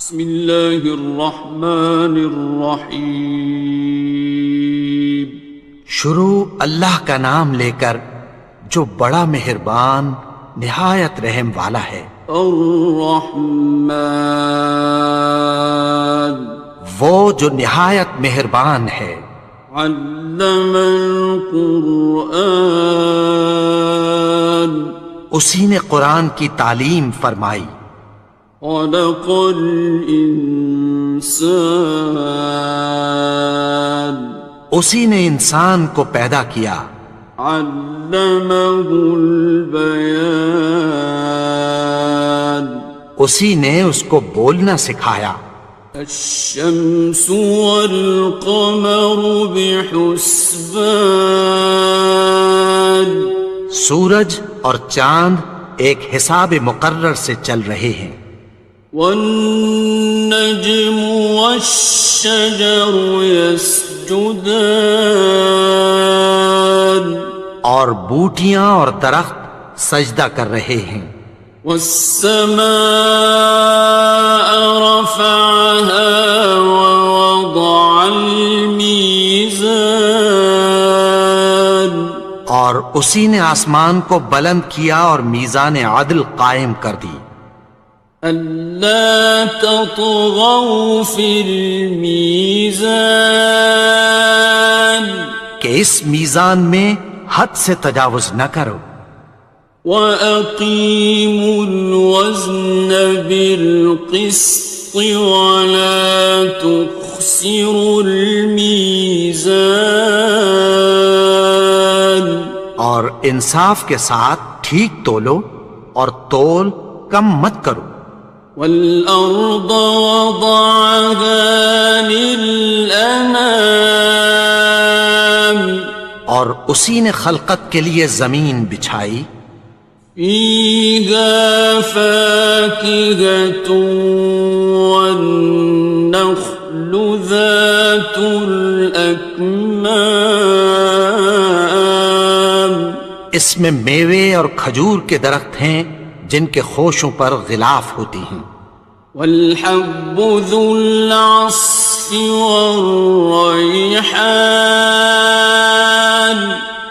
بسم اللہ الرحمن الرحیم۔ شروع اللہ کا نام لے کر جو بڑا مہربان نہایت رحم والا ہے۔ الرحمن، وہ جو نہایت مہربان ہے۔ علم القرآن، اسی نے قرآن کی تعلیم فرمائی۔ خلق الانسان، اسی نے انسان کو پیدا کیا۔ علمہ البیان، اسی نے اس کو بولنا سکھایا۔ الشمس والقمر بحسبان، سورج اور چاند ایک حساب مقرر سے چل رہے ہیں۔ والنجم والشجر يسجدان، اور بوٹیاں اور درخت سجدہ کر رہے ہیں۔ والسماء رفعها ووضع الميزان، اور اسی نے آسمان کو بلند کیا اور میزان عدل قائم کر دی۔ ألا تطغوا في الميزان، کہ اس میزان میں حد سے تجاوز نہ کرو۔ وَأَقِيمُوا الْوَزْنَ بِالْقِسْطِ وَلَا تُخْسِرُوا الْمِيزَانَ، اور انصاف کے ساتھ ٹھیک تولو اور تول کم مت کرو۔ وَالْأَرْضَ وَضَعَهَا لِلْأَنَامِ، اور اسی نے خلقت کے لیے زمین بچھائی۔ فِيهَا فَاكِهَةٌ وَالنَّخْلُ ذَاتُ الْأَكْمَامِ، اس میں میوے اور کھجور کے درخت ہیں جن کے خوشوں پر غلاف ہوتی ہیں۔ وَالْحَبُّ ذُو الْعَصْفِ وَالرَّيْحَانِ،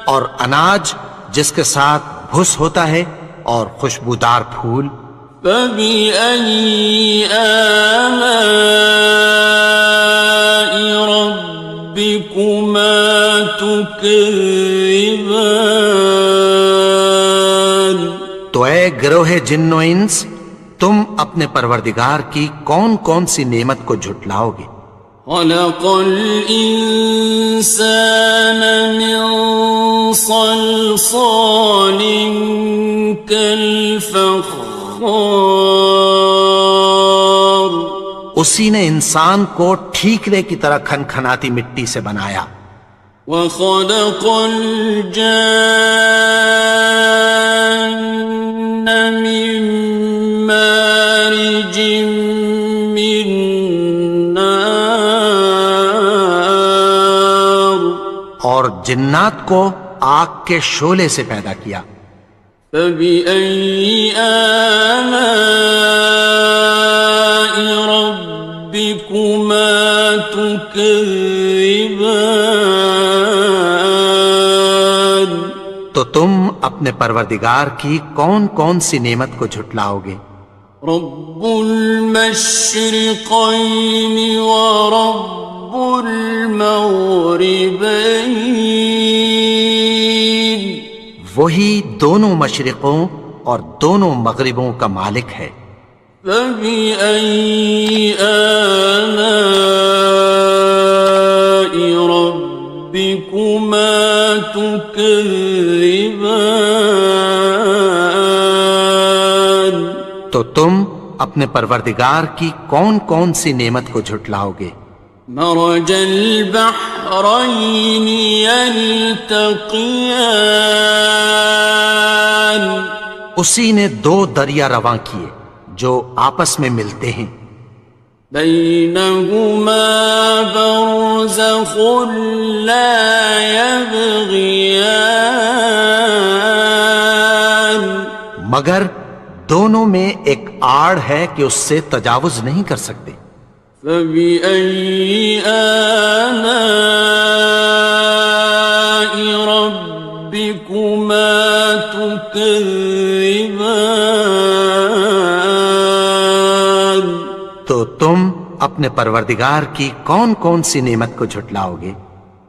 اور اناج جس کے ساتھ بھس ہوتا ہے اور خوشبودار پھول۔ فَبِأَيِّ آلَاءِ رَبِّكُمَا تُكَذِّبَانِ، تو اے گروہ جن و انس، تم اپنے پروردگار کی کون کون سی نعمت کو جھٹلاؤ گے؟ خَلَقَ الْإِنسَانَ مِنْ صَلْصَالٍ كَالْفَخَّارِ، اسی نے انسان کو ٹھیکرے کی طرح کھنکھناتی مٹی سے بنایا۔ وَخَلَقَ الْجَانَّ مِن مَّارِجٍ مِّن نَّارٍ، اور جنات کو آگ کے شعلے سے پیدا کیا۔ فَبِأَيِّ آلَاءِ رَبِّكُمَا تُكَذِّبَانِ، تو تم اپنے پروردگار کی کون کون سی نعمت کو جھٹلاؤ گے؟ رب المشرقین ورب المغربین، وہی دونوں مشرقوں اور دونوں مغربوں کا مالک ہے۔ فَبِأَيِّ آلَاءِ رَبِّكُمَا تُكَذِّبَانِ، تو تم اپنے پروردگار کی کون کون سی نعمت کو جھٹلاؤ گے؟ مرج البحرین یلتقیان، اسی نے دو دریا رواں کیے جو آپس میں ملتے ہیں۔ بینہما برزخ لا یبغیان، مگر دونوں میں ایک آڑ ہے کہ اس سے تجاوز نہیں کر سکتے۔ فبأي آلاء ربكما تكذبان؟ تو تم اپنے پروردگار کی کون کون سی نعمت کو جھٹلاؤ گے؟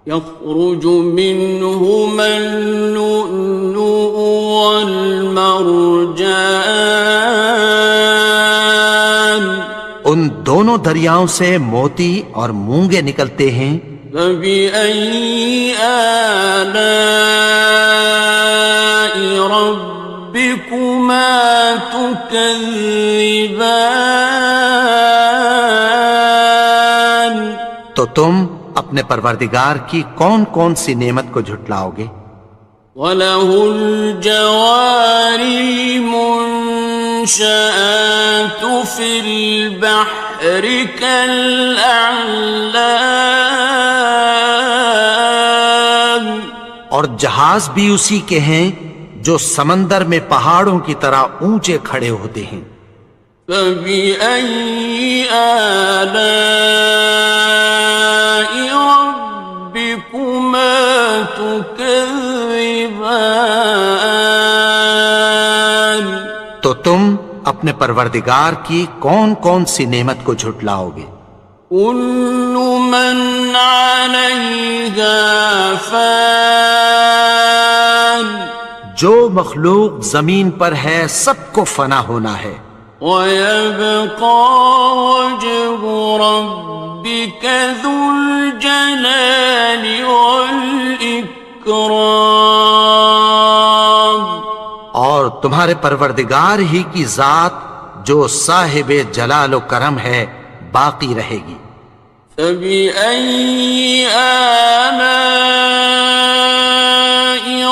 يخرج منهما اللؤلؤ والمرجان ان دونوں دریاؤں سے موتی اور مونگے نکلتے ہیں۔ فبأي آلاء ربكما تكذبان؟ تو تم اپنے پروردگار کی کون کون سی نعمت کو جھٹلاؤ گے؟ وَلَهُ الْجَوَارِ الْمُنشَآتُ فِي الْبَحْرِ كَالْأَعْلَامِ، اور جہاز بھی اسی کے ہیں جو سمندر میں پہاڑوں کی طرح اونچے کھڑے ہوتے ہیں۔ فَبِأَيِّ آلَاءِ رَبِّكُمَا تُكَذِّبَانِ؟ تو تم اپنے پروردگار کی کون کون سی نعمت کو جھٹلاؤ گے؟ كُلُّ مَنْ عَلَيْهَا فَانٍ، جو مخلوق زمین پر ہے سب کو فنا ہونا ہے۔ وَيَبْقَى وَجْهُ رَبِّكَ ذُو الْجَلَالِ وَالْإِكْرَامِ، اور تمہارے پروردگار ہی کی ذات جو صاحب جلال و کرم ہے باقی رہے گی۔ فَبِأَيِّ آلَاءِ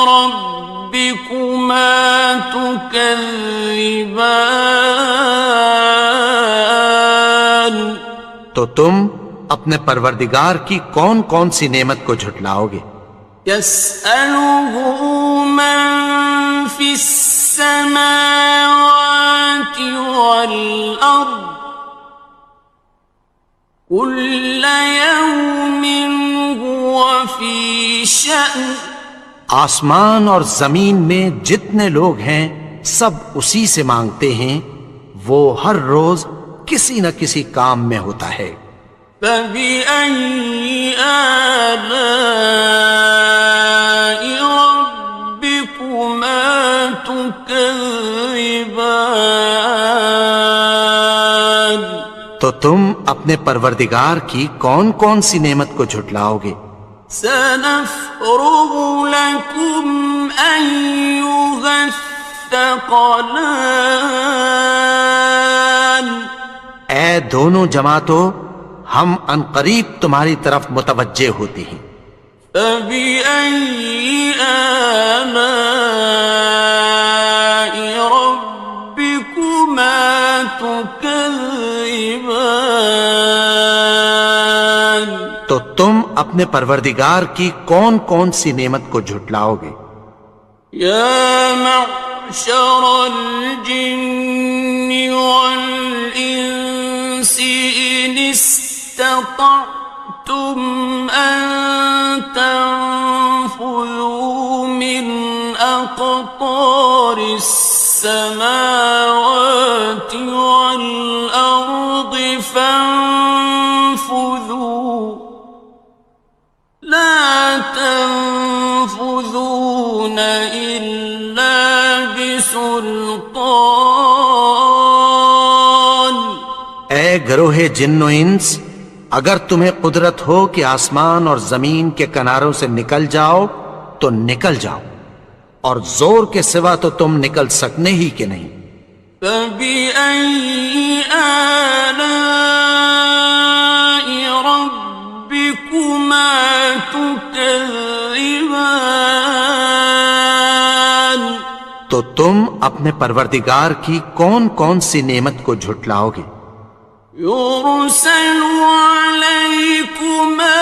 رَبِّكُمَا تُكَذِّبَانِ؟ تو تم اپنے پروردگار کی کون کون سی نعمت کو جھٹلاؤ گے؟ يَسْأَلُهُ مَن فِي السَّمَاوَاتِ وَالْأَرْضِ كُلَّ يَوْمٍ هُوَ فِي شَأْنٍ، آسمان اور زمین میں جتنے لوگ ہیں سب اسی سے مانگتے ہیں، وہ ہر روز کسی نہ کسی کام میں ہوتا ہے۔ فَبِأَيِّ آلَاءِ رَبِّكُمَا تُكَذِّبَانِ؟ تو تم اپنے پروردگار کی کون کون سی نعمت کو جھٹلاؤ گے؟ سَنَفْرُغُ لَكُمْ أَيُّهَ الثَّقَلَانِ، اے دونوں جماعتوں ہم عنقریب تمہاری طرف متوجہ ہوتے ہیں۔ فَبِأَيِّ آلَاءِ رَبِّكُمَا تُكَذِّبَانِ؟ تو تم اپنے پروردگار کی کون کون سی نعمت کو جھٹلاؤ گے؟ يَا مَعْشَرَ الْجِنِّ وَالْإِنسِ إِنِ اسْتَطَعْتُمْ أَن تَنفُذُوا مِنْ أَقْطَارِ السَّمَاوَاتِ وَالْأَرْضِ فَانفُذُوا لَا تَنفُذُونَ إِلَّا بِسُلْطَانٍ۔ اے گروہ جن و انس، اگر تمہیں قدرت ہو کہ آسمان اور زمین کے کناروں سے نکل جاؤ تو نکل جاؤ، اور زور کے سوا تو تم نکل سکنے ہی کہ نہیں۔ فَبِأَيِّ آلَاءِ رَبِّكُمَا تُكَذِّبَانِ؟ تو تم اپنے پروردگار کی کون کون سی نعمت کو جھٹلاؤ گے؟ يُرْسَلُ عَلَيْكُمَا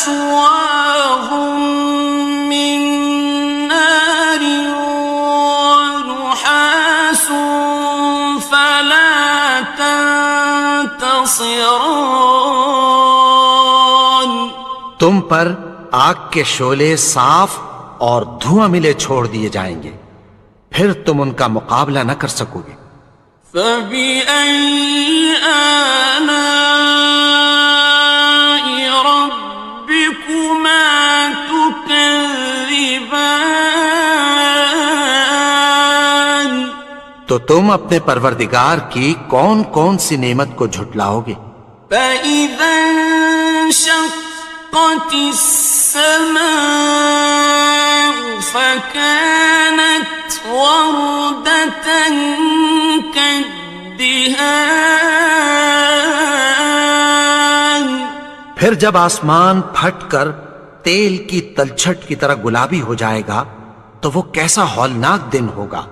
شُوَاظٌ مِّن نَّارٍ وَنُحَاسٌ فَلَا خاصرون. تم پر آگ کے شعلے صاف اور دھواں ملے چھوڑ دیے جائیں گے، پھر تم ان کا مقابلہ نہ کر سکو گے۔ فَبِأَيِّ آلَاءِ رَبِّكُمَا تُكَذِّبَانِ. تو تم اپنے پروردگار کی کون کون سی نعمت کو جھٹلاؤ گے؟ فَإِذَا انشَقَّتِ السَّمَاءُ فَكَانَتْ وَرْدَةً كَالدِّهَانِ. پھر جب آسمان پھٹ کر تیل کی تلچھٹ کی طرح گلابی ہو جائے گا تو وہ کیسا ہولناک دن ہوگا۔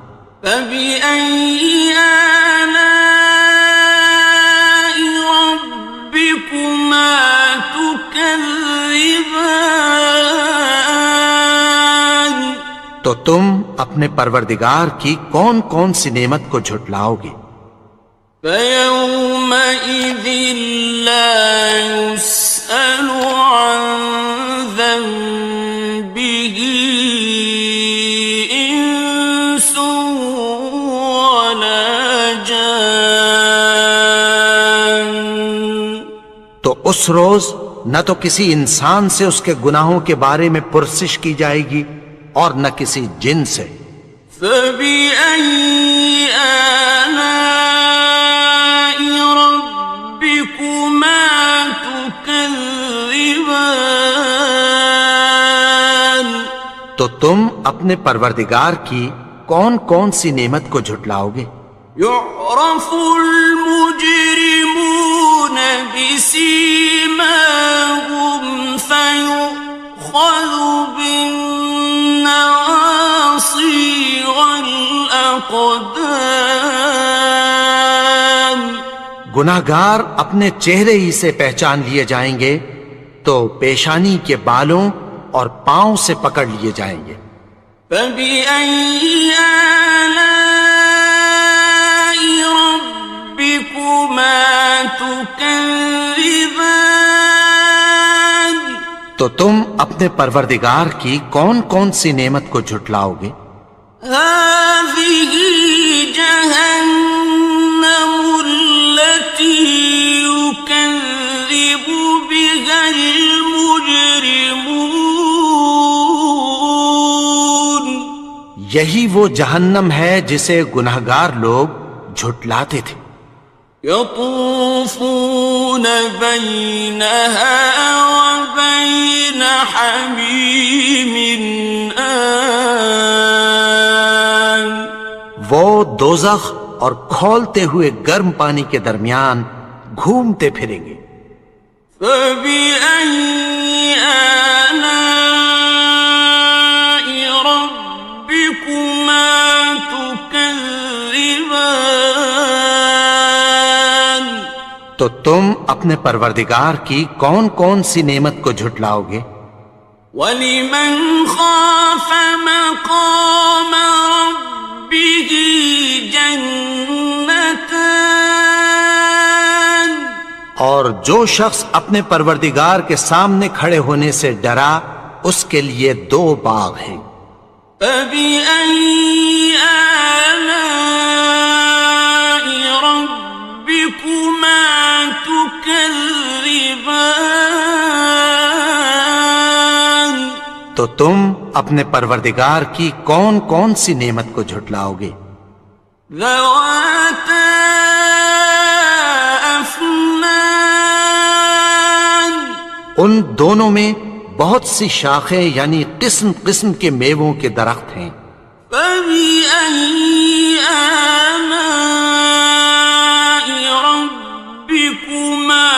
فَبِأَيِّ آلَاءِ رَبِّكُمَا تُكَذِّبَانِ. تو تم اپنے پروردگار کی کون کون سی نعمت کو جھٹلاؤ گے؟ فَيَوْمَئِذٍ لَا يُسْأَلُ عَنْ ذَنبِهِ إِنسٌ وَلَا جَانٌ. تو اس روز نہ تو کسی انسان سے اس کے گناہوں کے بارے میں پرسش کی جائے گی اور نہ کسی جن سے۔ فَبِأَيِّ آلَاءِ رَبِّكُمَا تُكَذِّبَانِ. تو تم اپنے پروردگار کی کون کون سی نعمت کو جھٹلاؤ گے؟ يُعْرَفُ الْمُجْرِمُونَ بِسِيمَاهُمْ فَيُؤْخَذُ بِالنَّوَاصِي وَالْأَقْدَامِ. گناہگار اپنے چہرے ہی سے پہچان لیے جائیں گے تو پیشانی کے بالوں اور پاؤں سے پکڑ لیے جائیں گے۔ فَبِأَيِّ آلَاءِ رَبِّكُمَا تُكَذِّبَانِ. تو تم اپنے پروردگار کی کون کون سی نعمت کو جھٹلاؤ گے؟ هَٰذِهِ جَهَنَّمُ الَّتِي يُكَذِّبُ بِهَا الْمُجْرِمُونَ. یہی وہ جہنم ہے جسے گناہگار لوگ جھٹلاتے تھے۔ يَطُوفُونَ بَيْنَهَا وَبَيْنَ حَمِيمٍ آنٍ. وہ دوزخ اور کھولتے ہوئے گرم پانی کے درمیان گھومتے پھریں گے۔ فَبِأَيِّ آلَاءِ رَبِّكُمَا تُكَذِّبَانِ. تو تم اپنے پروردگار کی کون کون سی نعمت کو جھٹلاؤ گے؟ وَلِمَنْ خَافَ مَقَامَ رَبِّهِ جَنَّتَانِ. اور جو شخص اپنے پروردگار کے سامنے کھڑے ہونے سے ڈرا اس کے لیے دو باغ ہیں۔ فَبِأَيِّ آلَاءِ رَبِّكُمَا تُكَذِّبَانِ. تو تم اپنے پروردگار کی کون کون سی نعمت کو جھٹلاؤ گے؟ ذَوَاتَا أَفْنَانٍ. ان دونوں میں بہت سی شاخیں یعنی قسم قسم کے میووں کے درخت ہیں۔ فَبِأَيِّ آلَاءِ رَبِّكُمَا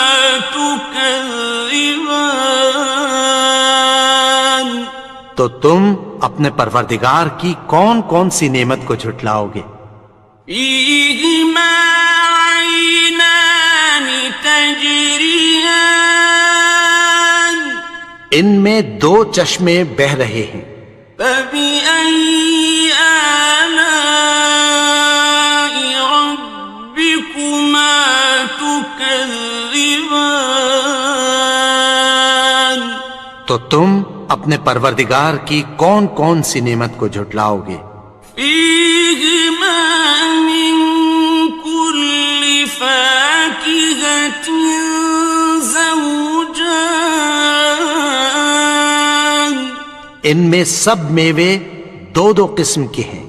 تُكَذِّبَانِ. تو تم اپنے پروردگار کی کون کون سی نعمت کو جھٹلاؤ گے؟ فِيهِمَا عَيْنَانِ تَجْرِيَانِ. ان میں دو چشمے بہہ رہے ہیں۔ فَبِأَيِّ آلَاءِ رَبِّكُمَا تُكَذِّبَانِ. تكذبان تو تم اپنے پروردگار کی کون کون سی نعمت کو جھٹلاؤ گے؟ فيهما من كل فاكهة زوجان ان میں سب میوے دو دو قسم کے ہیں۔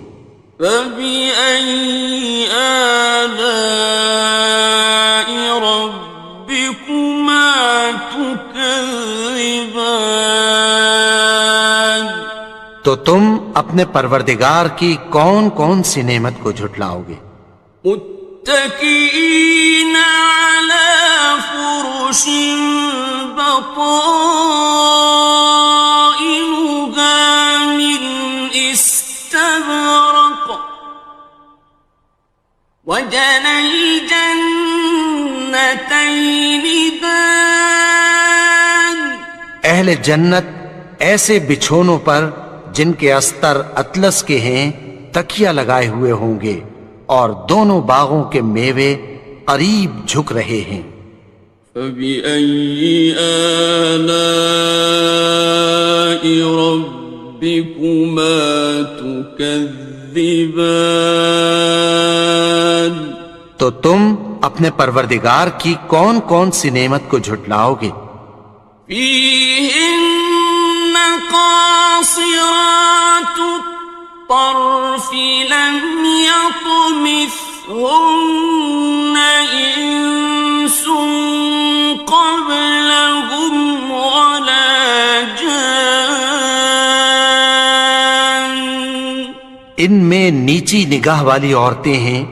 فبأي آلاء ربكما تكذبان تو تم اپنے پروردگار کی کون کون سی نعمت کو جھٹلاؤ گے؟ متكئين على فرش بطائنها من استبرق وجنى الجنتين دان اہل جنت ایسے بچھونوں پر جن کے استر اطلس کے ہیں تکیہ لگائے ہوئے ہوں گے اور دونوں باغوں کے میوے قریب جھک رہے ہیں۔ فبأي آلاء ربكما تكذبان تو تم اپنے پروردگار کی کون کون سی نعمت کو جھٹلاؤ گے؟ فيهن قاصرات الطرف لم يطمثهن إنس قبلهم ولا جان ان میں نیچی نگاہ والی عورتیں ہیں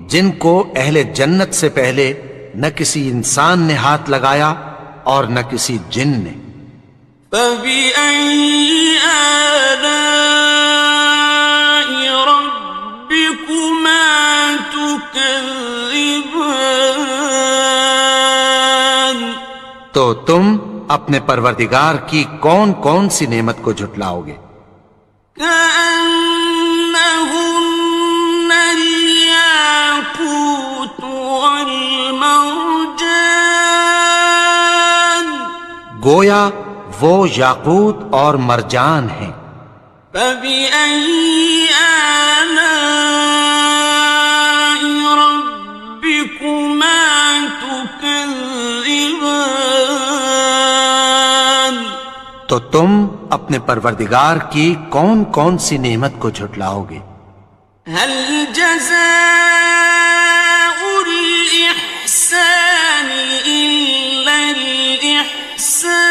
جن کو اہل جنت سے پہلے نہ کسی انسان نے ہاتھ لگایا اور نہ کسی جن نے۔ فبأي آلاء ربكما تكذبان تو تم اپنے پروردگار کی کون کون سی نعمت کو جھٹلاؤ گے؟ كأنهن الياقوت والمرجان گویا وہ یاقوت اور مرجان ہیں۔ فبأي آلاء ربكما تكذبان تو تم اپنے پروردگار کی کون کون سی نعمت کو جھٹلاؤ گے؟ هل جزاء الإحسان إلا الإحسان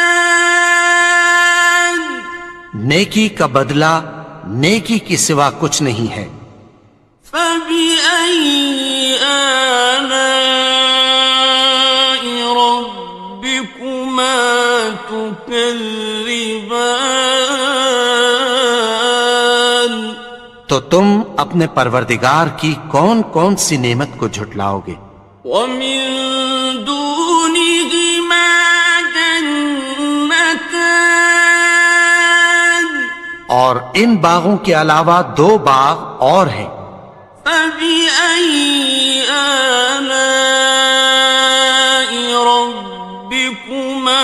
نیکی کا بدلہ نیکی کی سوا کچھ نہیں ہے۔ فبأي آلاء ربكما تكذبان تو تم اپنے پروردگار کی کون کون سی نعمت کو جھٹلاؤ گے؟ ومن دونهما جنتان اور ان باغوں کے علاوہ دو باغ اور ہیں۔ فبأي آلاء ربكما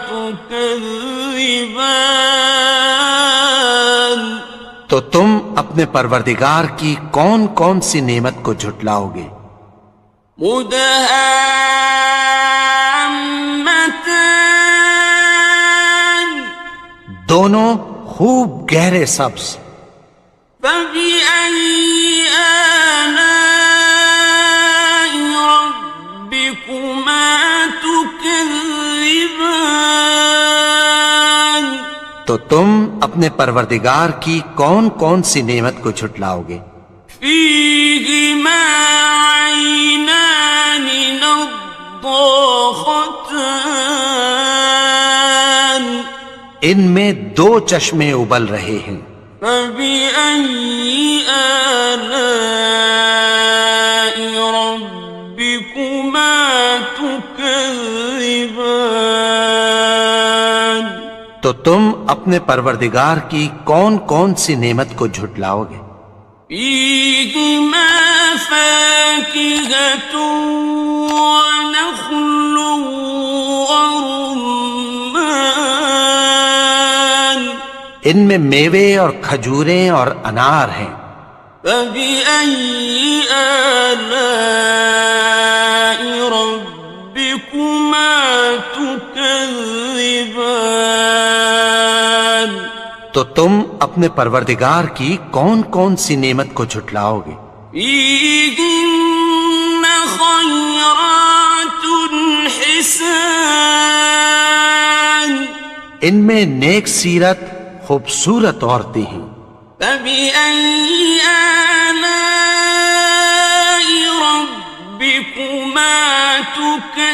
تكذبان تو تم اپنے پروردگار کی کون کون سی نعمت کو جھٹلاؤ گے؟ مدهامتان دونوں خوب گہرے سبز۔ فبأي آلاء ربكما تكذبان تو تم اپنے پروردگار کی کون کون سی نعمت کو جھٹلاؤ گے؟ فيهما عينان نضاختان ان میں دو چشمے ابل رہے ہیں۔ فبأي آلاء ربكما تكذبان تو تم اپنے پروردگار کی کون کون سی نعمت کو جھٹلاؤ گے؟ فيهما فاكهة ونخل ورمان ان میں میوے اور کھجوریں اور انار ہیں. فبأي آلاء ربكما تكذبان تو تم اپنے پروردگار کی کون کون سی نعمت کو جھٹلاؤ گے؟ فيهن خيرات حسان ان میں نیک سیرت خوبصورت عورتیں ہیں. فبأي آلاء ربكما تكذبان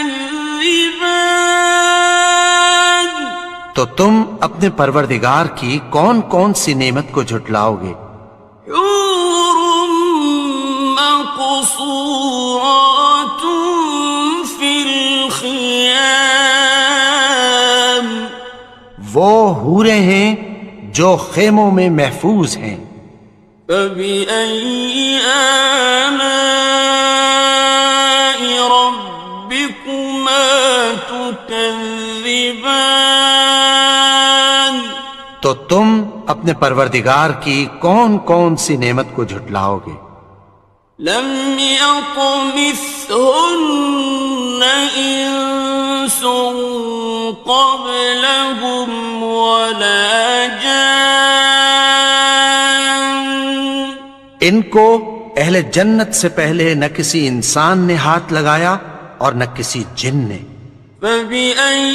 تو تم اپنے پروردگار کی کون کون سی نعمت کو جھٹلاؤ گے؟ حور مقصورات في الخيام وہ حوریں ہیں جو خیموں میں محفوظ ہیں. فبأي آلاء ربكما تكذبان تو تم اپنے پروردگار کی کون کون سی نعمت کو جھٹلاؤ گے؟ لم يطمثهن إنس قبلهم ولا جان ان کو اہل جنت سے پہلے نہ کسی انسان نے ہاتھ لگایا اور نہ کسی جن نے. فبأي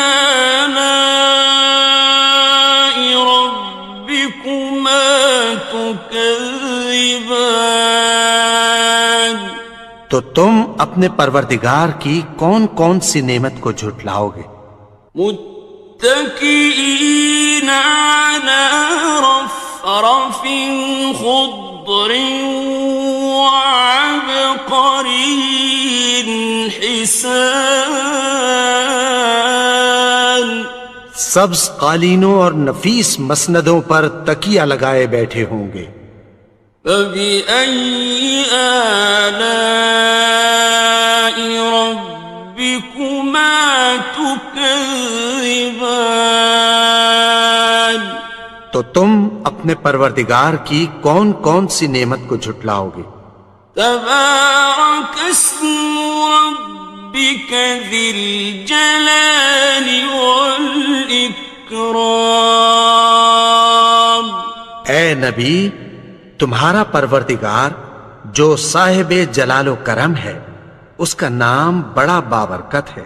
آلاء ربكما تكذبان تو تم اپنے پروردگار کی کون کون سی نعمت کو جھٹلاؤ گے؟ متكئين على رفرف خضر وعبقري حسان سبز قالینوں اور نفیس مسندوں پر تکیہ لگائے بیٹھے ہوں گے. فبأي آلاء ربكما تكذبان تو تم اپنے پروردگار کی کون کون سی نعمت کو جھٹلاؤ گے؟ تبارك اسم ربك ذي الجلال والإكرام اے نبی، تمہارا پروردگار جو صاحب جلال و کرم ہے، اس کا نام بڑا بابرکت ہے.